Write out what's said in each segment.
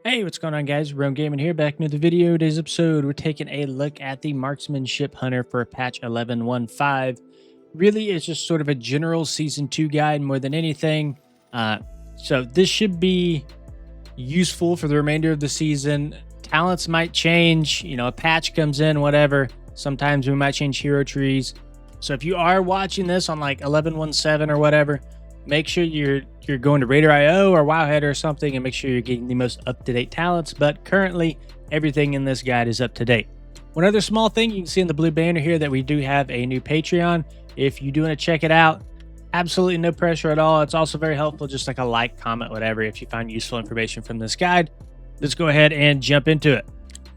Hey, what's going on, guys? Rome Gaming here, back into the video. Today's episode, we're taking a look at the Marksmanship Hunter for patch 11.15. Really, it's just sort of a general Season 2 guide more than anything. So this should be useful for the remainder of the season. Talents might change, a patch comes in, whatever. Sometimes we might change hero trees. So if you are watching this on like 11.17 or whatever, make sure you're going to Raider.io or Wowhead or something and make sure you're getting the most up-to-date talents. But currently, everything in this guide is up to date. One other small thing, you can see in the blue banner here that we do have a new Patreon. If you do want to check it out, absolutely no pressure at all. It's also very helpful, just like a like, comment, whatever, if you find useful information from this guide. Let's go ahead and jump into it.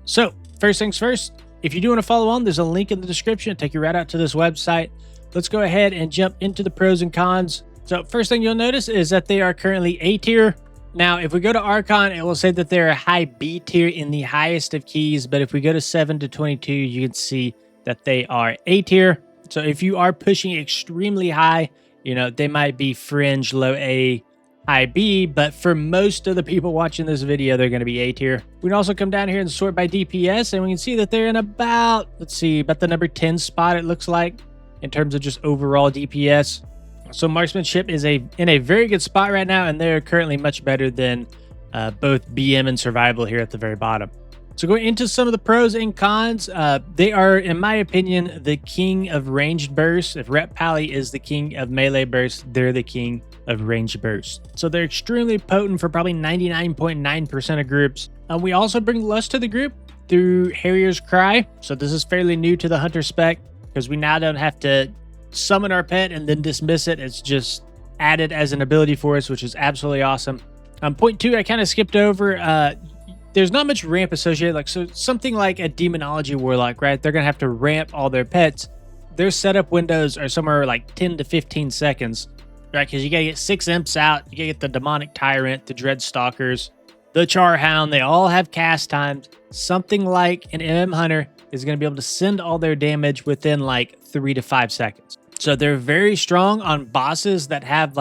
So, first things first, if you do want to follow on, there's a link in the description to take you right out to this website. Let's go ahead and jump into the pros and cons. So first thing you'll notice is that they are currently A tier. Now, if we go to Archon, it will say that they're a high B tier in the highest of keys. But if we go to 7 to 22, you can see that they are A tier. So if you are pushing extremely high, they might be fringe, low A, high B. But for most of the people watching this video, they're going to be A tier. We can also come down here and sort by DPS. And we can see that they're in about the number 10 spot, it looks like, in terms of just overall DPS. So Marksmanship is in a very good spot right now, and they're currently much better than both BM and Survival here at the very bottom. So going into some of the pros and cons, they are, in my opinion, the king of ranged bursts. If Rep Pally is the king of melee bursts, they're the king of ranged bursts. So they're extremely potent for probably 99.9% of groups. We also bring Lust to the group through Harrier's Cry. So this is fairly new to the Hunter spec because we now don't have to summon our pet and then dismiss it. It's just added as an ability for us, which is absolutely awesome. Point 2, I kind of skipped over. There's not much ramp associated. So something like a Demonology Warlock, right? They're going to have to ramp all their pets. Their setup windows are somewhere like 10 to 15 seconds, right? Because you got to get 6 imps out. You got to get the Demonic Tyrant, the Dread Stalkers, the Charhound. They all have cast times. Something like an MM Hunter is going to be able to send all their damage within like 3 to 5 seconds. So they're very strong on bosses that have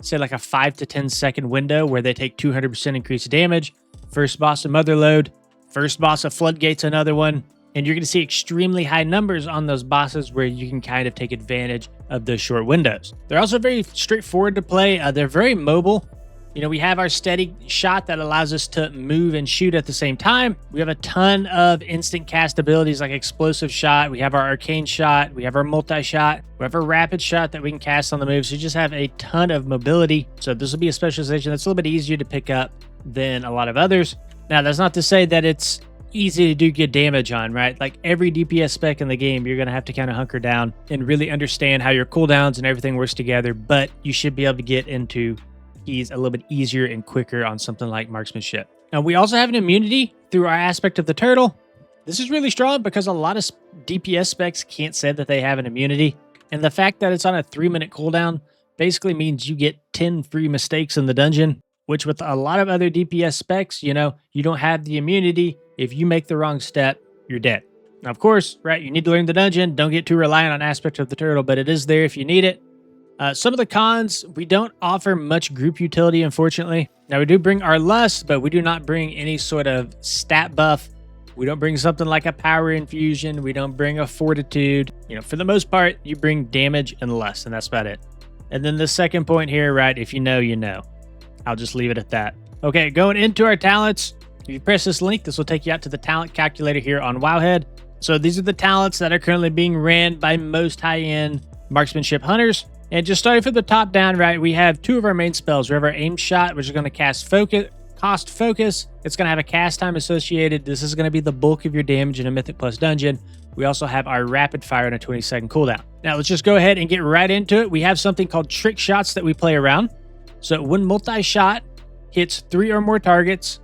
say a 5 to 10 second window where they take 200% increased damage. First boss of Motherlode, first boss of Floodgate's another one. And you're going to see extremely high numbers on those bosses where you can kind of take advantage of those short windows. They're also very straightforward to play. They're very mobile. We have our steady shot that allows us to move and shoot at the same time. We have a ton of instant cast abilities like Explosive Shot. We have our Arcane Shot. We have our Multi-Shot. We have our Rapid Shot that we can cast on the move. So you just have a ton of mobility. So this will be a specialization that's a little bit easier to pick up than a lot of others. Now, that's not to say that it's easy to do good damage on, right? Like every DPS spec in the game, you're going to have to kind of hunker down and really understand how your cooldowns and everything works together. But you should be able to get into keys a little bit easier and quicker on something like Marksmanship. Now, we also have an immunity through our aspect of the turtle. This is really strong because a lot of DPS specs can't say that they have an immunity. And the fact that it's on a 3-minute cooldown basically means you get 10 free mistakes in the dungeon, which with a lot of other DPS specs, you don't have the immunity. If you make the wrong step, you're dead. Now, of course, right, you need to learn the dungeon. Don't get too reliant on aspect of the turtle, but it is there if you need it. Some of the cons, we don't offer much group utility, unfortunately. Now, we do bring our Lust, but we do not bring any sort of stat buff. We don't bring something like a Power Infusion. We don't bring a Fortitude. For the most part, you bring damage and Lust, and that's about it. And then the second point here, right, if you know, you know. I'll just leave it at that. Okay, going into our talents. If you press this link, this will take you out to the talent calculator here on Wowhead. So these are the talents that are currently being ran by most high-end Marksmanship Hunters. And just starting from the top down, right, we have 2 of our main spells. We have our Aim Shot, which is going to cost focus. It's going to have a cast time associated. This is going to be the bulk of your damage in a Mythic Plus dungeon. We also have our Rapid Fire on a 20-second cooldown. Now, let's just go ahead and get right into it. We have something called Trick Shots that we play around. So when Multi-Shot hits 3 or more targets,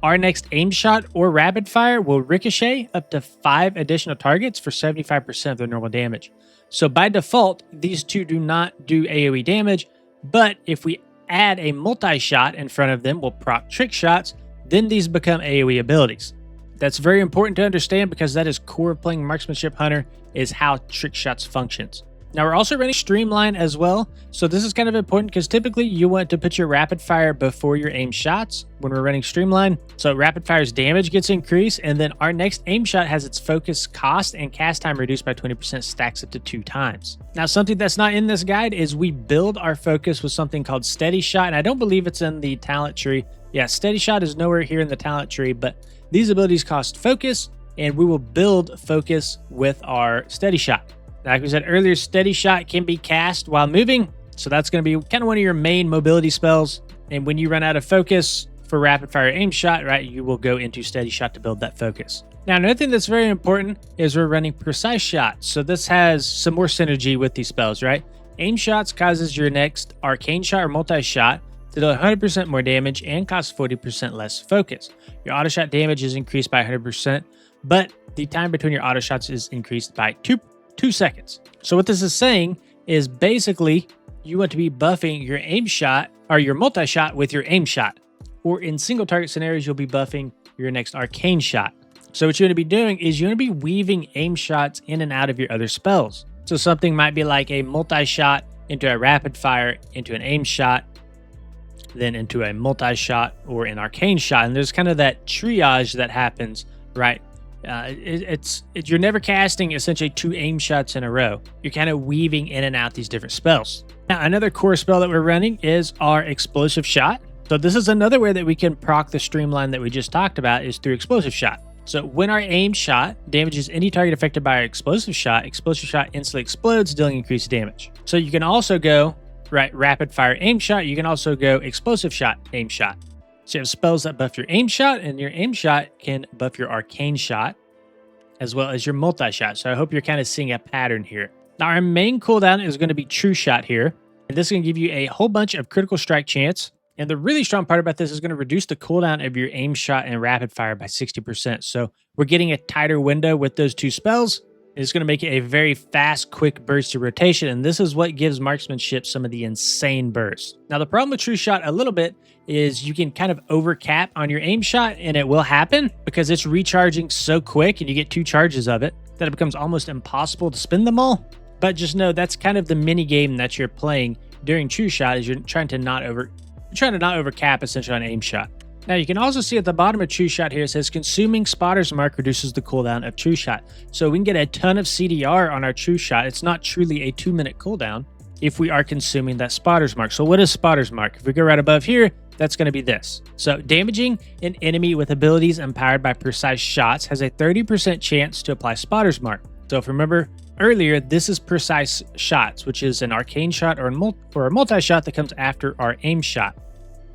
our next Aim Shot or Rapid Fire will ricochet up to 5 additional targets for 75% of their normal damage. So by default, these 2 do not do AoE damage, but if we add a Multi-Shot in front of them, we'll proc Trick Shots, then these become AoE abilities. That's very important to understand because that is core of playing Marksmanship Hunter, is how Trick Shots functions. Now we're also running Streamline as well. So this is kind of important because typically you want to put your rapid fire before your aim shots when we're running Streamline. So rapid fire's damage gets increased, and then our next aim shot has its focus cost and cast time reduced by 20%, stacks up to 2 times. Now something that's not in this guide is we build our focus with something called Steady Shot, and I don't believe it's in the talent tree. Yeah, Steady Shot is nowhere here in the talent tree, but these abilities cost focus, and we will build focus with our Steady Shot. Like we said earlier, Steady Shot can be cast while moving, so that's going to be kind of one of your main mobility spells. And when you run out of focus for rapid fire aim shot, right, you will go into Steady Shot to build that focus. Now, another thing that's very important is we're running Precise Shot. So this has some more synergy with these spells, right? Aim shots causes your next arcane shot or multi-shot to deal 100% more damage and costs 40% less focus. Your auto shot damage is increased by 100%, but the time between your auto shots is increased by 2 seconds. So what this is saying is basically you want to be buffing your aim shot or your multi-shot with your aim shot. Or in single target scenarios, you'll be buffing your next arcane shot. So what you want to be doing is you want to be weaving aim shots in and out of your other spells. So something might be like a multi-shot into a rapid fire, into an aim shot, then into a multi-shot or an arcane shot. And there's kind of that triage that happens, right? You're never casting essentially 2 aim shots in a row. You're kind of weaving in and out these different spells. Now, another core spell that we're running is our Explosive Shot. So this is another way that we can proc the Streamline that we just talked about is through Explosive Shot. So when our aim shot damages any target affected by our Explosive Shot instantly explodes, dealing increased damage. So you can also go, right, rapid fire aim shot. You can also go Explosive Shot aim shot. So you have spells that buff your aim shot, and your aim shot can buff your arcane shot, as well as your multi-shot. So I hope you're kind of seeing a pattern here. Now our main cooldown is going to be True Shot here, and this is going to give you a whole bunch of critical strike chance. And the really strong part about this is going to reduce the cooldown of your aim shot and rapid fire by 60%. So we're getting a tighter window with those 2 spells. It's going to make it a very fast, quick burst to rotation, and this is what gives Marksmanship some of the insane bursts. Now, the problem with True Shot a little bit is you can kind of overcap on your aim shot, and it will happen because it's recharging so quick, and you get 2 charges of it, that it becomes almost impossible to spin them all. But just know that's kind of the mini game that you're playing during True Shot, is you're trying to not overcap essentially on aim shot. Now you can also see at the bottom of True Shot here, it says consuming Spotter's Mark reduces the cooldown of True Shot. So we can get a ton of CDR on our True Shot. It's not truly a 2-minute cooldown if we are consuming that Spotter's Mark. So what is Spotter's Mark? If we go right above here, that's going to be this. So damaging an enemy with abilities empowered by precise shots has a 30% chance to apply Spotter's Mark. So if you remember earlier, this is precise shots, which is an arcane shot or a multi-shot that comes after our aim shot.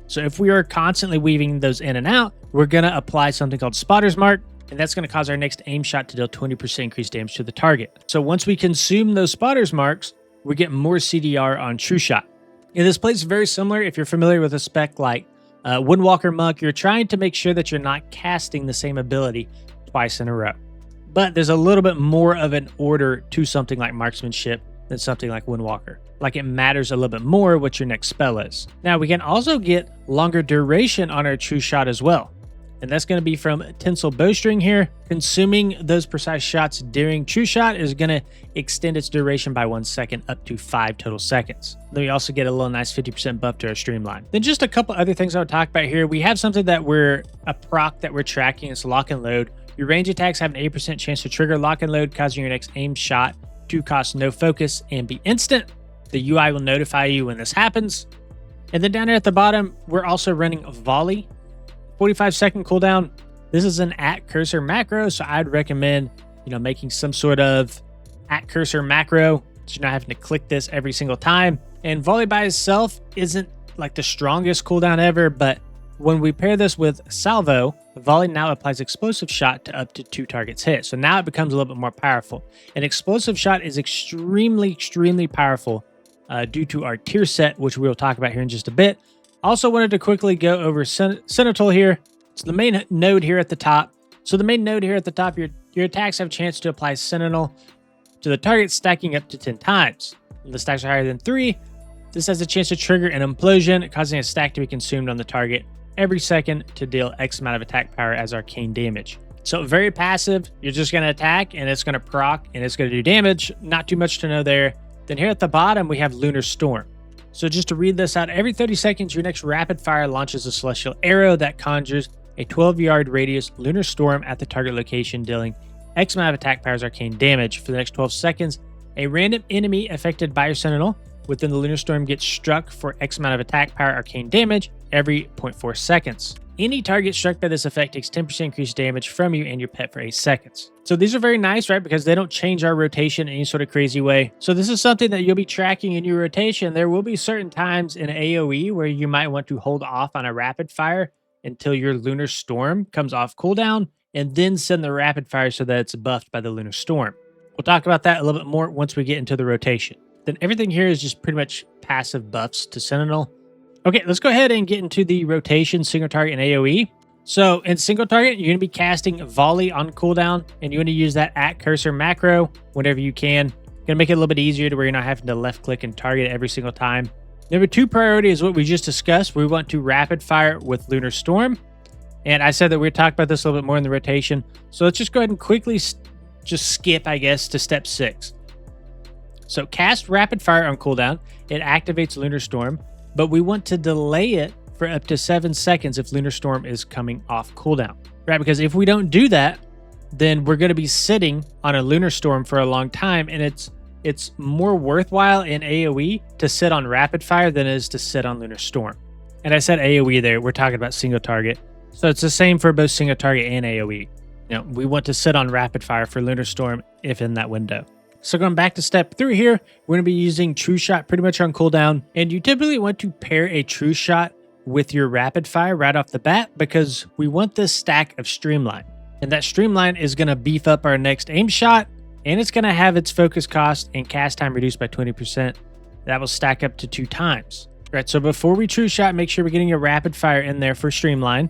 So if we are constantly weaving those in and out, we're going to apply something called Spotter's Mark, and that's going to cause our next aim shot to deal 20% increased damage to the target. So once we consume those Spotter's Marks, we get more CDR on True Shot. And this plays very similar if you're familiar with a spec like Windwalker Monk. You're trying to make sure that you're not casting the same ability twice in a row. But there's a little bit more of an order to something like Marksmanship than something like Windwalker. Like it matters a little bit more what your next spell is. Now we can also get longer duration on our True Shot as well. And that's going to be from Tinsel Bowstring here. Consuming those precise shots during True Shot is going to extend its duration by 1 second up to 5 total seconds. Then we also get a little nice 50% buff to our Streamline. Then just a couple other things I would talk about here. We have something that a proc that we're tracking. It's Lock and Load. Your range attacks have an 8% chance to trigger Lock and Load, causing your next aim shot to cost no focus and be instant. The UI will notify you when this happens. And then down here at the bottom, we're also running Volley. 45-second cooldown. This is an @cursor macro, so I'd recommend, making some sort of @cursor macro, so you're not having to click this every single time. And Volley by itself isn't like the strongest cooldown ever, but when we pair this with Salvo, Volley now applies Explosive Shot to up to 2 targets hit. So now it becomes a little bit more powerful. An Explosive Shot is extremely, extremely powerful due to our tier set, which we'll talk about here in just a bit. Also wanted to quickly go over Sentinel here. It's the main node here at the top. So the main node here at the top, your attacks have a chance to apply Sentinel to the target, stacking up to 10 times. When the stacks are higher than 3, this has a chance to trigger an implosion, causing a stack to be consumed on the target every second to deal X amount of attack power as arcane damage. So very passive. You're just going to attack, and it's going to proc, and it's going to do damage. Not too much to know there. Then here at the bottom, we have Lunar Storm. So just to read this out, every 30 seconds, your next rapid fire launches a celestial arrow that conjures a 12-yard radius Lunar Storm at the target location, dealing X amount of attack powers arcane damage. For the next 12 seconds, a random enemy affected by your Sentinel within the Lunar Storm gets struck for X amount of attack power arcane damage every 0.4 seconds. Any target struck by this effect takes 10% increased damage from you and your pet for 8 seconds. So these are very nice, right? Because they don't change our rotation in any sort of crazy way. So this is something that you'll be tracking in your rotation. There will be certain times in AoE where you might want to hold off on a rapid fire until your Lunar Storm comes off cooldown, and then send the rapid fire so that it's buffed by the Lunar Storm. We'll talk about that a little bit more once we get into the rotation. Then everything here is just pretty much passive buffs to Sentinel. Okay, let's go ahead and get into the rotation, single target, and AoE. So in single target, you're going to be casting Volley on cooldown, and you want to use that @cursor macro whenever you can. Going to make it a little bit easier to where you're not having to left click and target every single time. Number 2 priority is what we just discussed. We want to rapid fire with Lunar Storm. And I said that we'd talk about this a little bit more in the rotation. So let's just go ahead and quickly just skip, I guess, to step 6. So cast rapid fire on cooldown. It activates Lunar Storm, but we want to delay it for up to 7 seconds if Lunar Storm is coming off cooldown, right? Because if we don't do that, then we're going to be sitting on a Lunar Storm for a long time, and it's more worthwhile in AoE to sit on rapid fire than it is to sit on Lunar Storm. And I said AoE there, we're talking about single target. So it's the same for both single target and AoE. We want to sit on rapid fire for Lunar Storm if in that window. So going back to step 3 here, we're going to be using True Shot pretty much on cooldown. And you typically want to pair a True Shot with your rapid fire right off the bat, because we want this stack of Streamline. And that Streamline is going to beef up our next aim shot, and it's going to have its focus cost and cast time reduced by 20%. That will stack up to 2 times. Right, so before we True Shot, make sure we're getting a rapid fire in there for Streamline.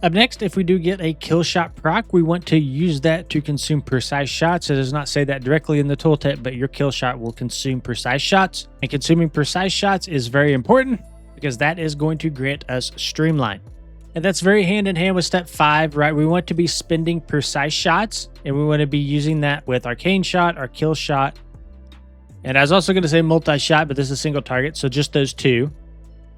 Up next, if we do get a kill shot proc, we want to use that to consume precise shots. It does not say that directly in the tooltip, but your kill shot will consume precise shots. And consuming precise shots is very important because that is going to grant us Streamline. And that's very hand in hand with step 5, right? We want to be spending precise shots, and we want to be using that with Arcane Shot, our kill shot. And I was also going to say multi-shot, but this is single target, so just those 2.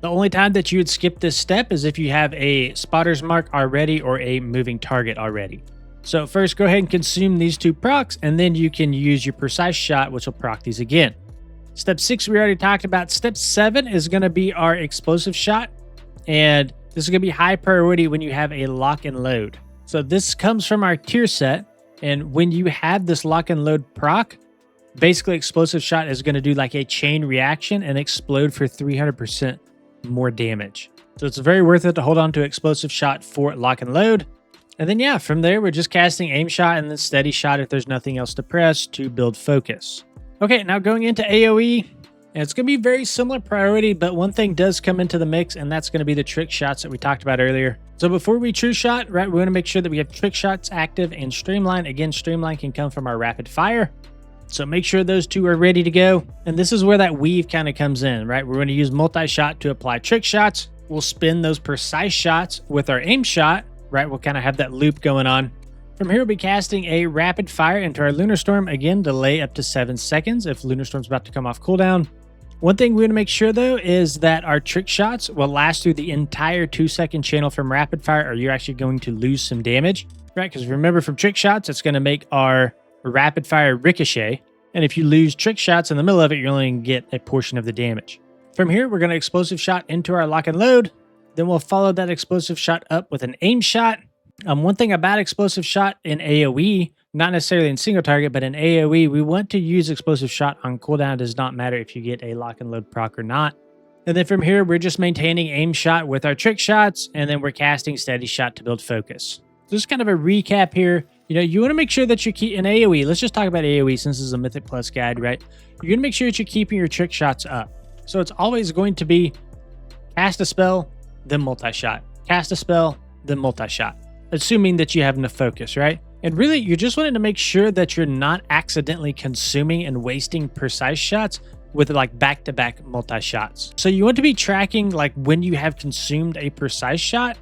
The only time that you would skip this step is if you have a spotter's mark already or a moving target already. So first, go ahead and consume these 2 procs, and then you can use your precise shot, which will proc these again. Step 6, we already talked about. Step 7 is going to be our explosive shot, and this is going to be high priority when you have a lock and load. So this comes from our tier set, and when you have this lock and load proc, basically explosive shot is going to do like a chain reaction and explode for 300% more damage. So it's very worth it to hold on to explosive shot for lock and load. And then yeah, from there we're just casting aim shot and then steady shot if there's nothing else to press to build focus. Okay, now going into AoE, and it's going to be very similar priority, but one thing does come into the mix, and that's going to be the trick shots that we talked about earlier. So before we True Shot, right, we want to make sure that we have trick shots active and Streamline. Again, Streamline can come from our rapid fire. So make sure those 2 are ready to go. And this is where that weave kind of comes in, right? We're going to use multi-shot to apply trick shots. We'll spin those precise shots with our aim shot, right? We'll kind of have that loop going on. From here, we'll be casting a rapid fire into our Lunar Storm. Again, delay up to 7 seconds if Lunar Storm's about to come off cooldown. One thing we're going to make sure, though, is that our trick shots will last through the entire 2-second channel from rapid fire, or you're actually going to lose some damage, right? Because remember, from trick shots, it's going to make our rapid fire ricochet, and if you lose trick shots in the middle of it, you're only going to get a portion of the damage. From here, we're going to explosive shot into our lock and load. Then we'll follow that explosive shot up with an aim shot. One thing about explosive shot in AoE, not necessarily in single target, but in AoE, we want to use explosive shot on cooldown. It does not matter if you get a lock and load proc or not. And then from here, we're just maintaining aim shot with our trick shots, and then we're casting steady shot to build focus. So just kind of a recap here. You want to make sure that you keep in AoE. Let's just talk about AoE since this is a Mythic Plus guide, right? You're going to make sure that you're keeping your trick shots up. So it's always going to be cast a spell, then multi-shot. Cast a spell, then multi-shot. Assuming that you have enough focus, right? And really, you're just wanting to make sure that you're not accidentally consuming and wasting precise shots with like back-to-back multi-shots. So you want to be tracking like when you have consumed a precise shot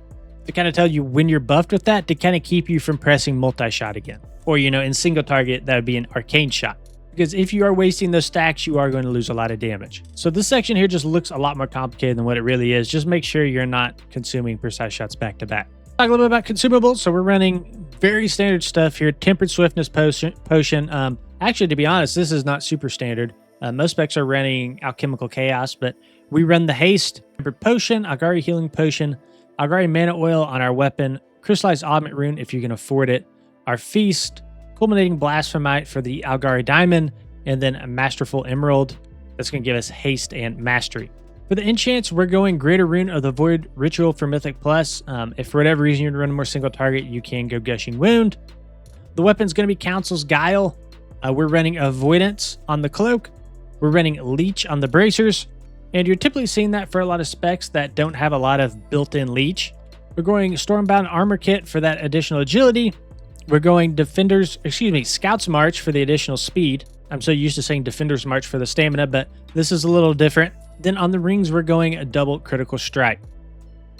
to kind of tell you when you're buffed with that to kind of keep you from pressing multi-shot again. Or, in single target, that would be an arcane shot. because if you are wasting those stacks, you are going to lose a lot of damage. So this section here just looks a lot more complicated than what it really is. Just make sure you're not consuming precise shots back to back. Talk a little bit about consumables. So we're running very standard stuff here. Tempered Swiftness Potion. Actually, to be honest, this is not super standard. Most specs are running Alchemical Chaos, but we run the Haste, Tempered Potion, Algari Healing Potion, Algari Mana Oil on our weapon, Crystallized Augment Rune if you can afford it, our Feast, Culminating Blasphemite for the Algari Diamond, and then a Masterful Emerald. That's going to give us Haste and Mastery. For the enchants, we're going Greater Rune of the Void Ritual for Mythic Plus. If for whatever reason you're running more single target, you can go Gushing Wound. The weapon's going to be Council's Guile. We're running Avoidance on the Cloak. We're running Leech on the Bracers. And you're typically seeing that for a lot of specs that don't have a lot of built-in Leech. We're going Stormbound Armor Kit for that additional agility. We're going Scout's March for the additional speed. I'm so used to saying Defender's March for the stamina, but this is a little different. Then on the rings, we're going a double critical strike.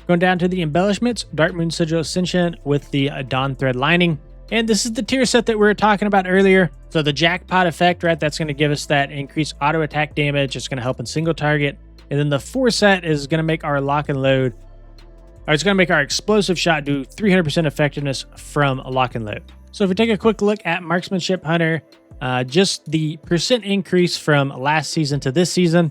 Going down to the embellishments, Dark Moon Sigil Ascension with the Dawn Thread lining. And this is the tier set that we were talking about earlier. So the jackpot effect, right? That's going to give us that increased auto attack damage. It's going to help in single target. And then the 4 set is going to make our lock and load, or it's going to make our explosive shot do 300% effectiveness from a lock and load. So if we take a quick look at Marksmanship Hunter, just the percent increase from last season to this season.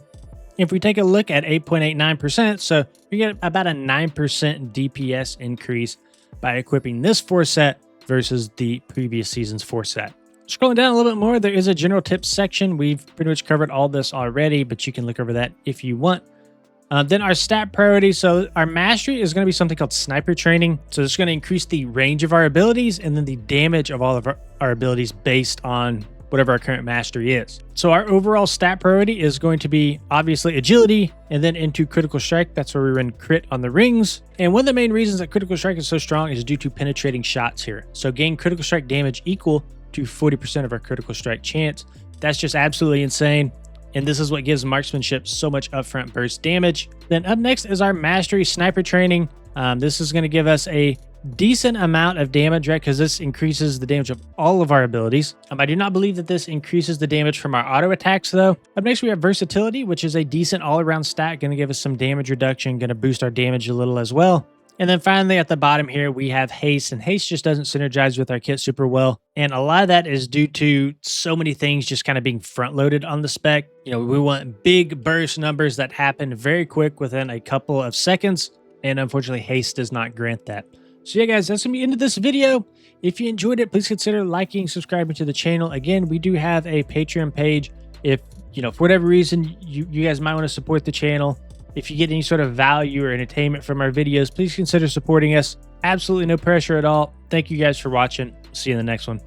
If we take a look at 8.89%, so you get about a 9% DPS increase by equipping this 4 set versus the previous season's 4 set. Scrolling down a little bit more, there is a general tips section. We've pretty much covered all this already, but you can look over that if you want. Then our stat priority. So our mastery is going to be something called sniper training. So it's going to increase the range of our abilities and then the damage of all of our abilities based on whatever our current mastery is. So our overall stat priority is going to be obviously agility, and then into critical strike. That's where we run crit on the rings. And one of the main reasons that critical strike is so strong is due to penetrating shots here. So gain critical strike damage equal to 40% of our critical strike chance. That's just absolutely insane. And this is what gives marksmanship so much upfront burst damage. Then up next is our mastery sniper training. This is going to give us a decent amount of damage, right? Because this increases the damage of all of our abilities. I do not believe that this increases the damage from our auto attacks though. Up next we have versatility, which is a decent all-around stat, going to give us some damage reduction, going to boost our damage a little as well. And then finally at the bottom here we have haste, and haste just doesn't synergize with our kit super well. And a lot of that is due to so many things just kind of being front loaded on the spec. You know, we want big burst numbers that happen very quick within a couple of seconds. And unfortunately haste does not grant that. So yeah, guys, that's going to be the end of this video. If you enjoyed it, please consider liking, subscribing to the channel. Again, we do have a Patreon page. If, you know, for whatever reason, you guys might want to support the channel. If you get any sort of value or entertainment from our videos, please consider supporting us. Absolutely no pressure at all. Thank you guys for watching. See you in the next one.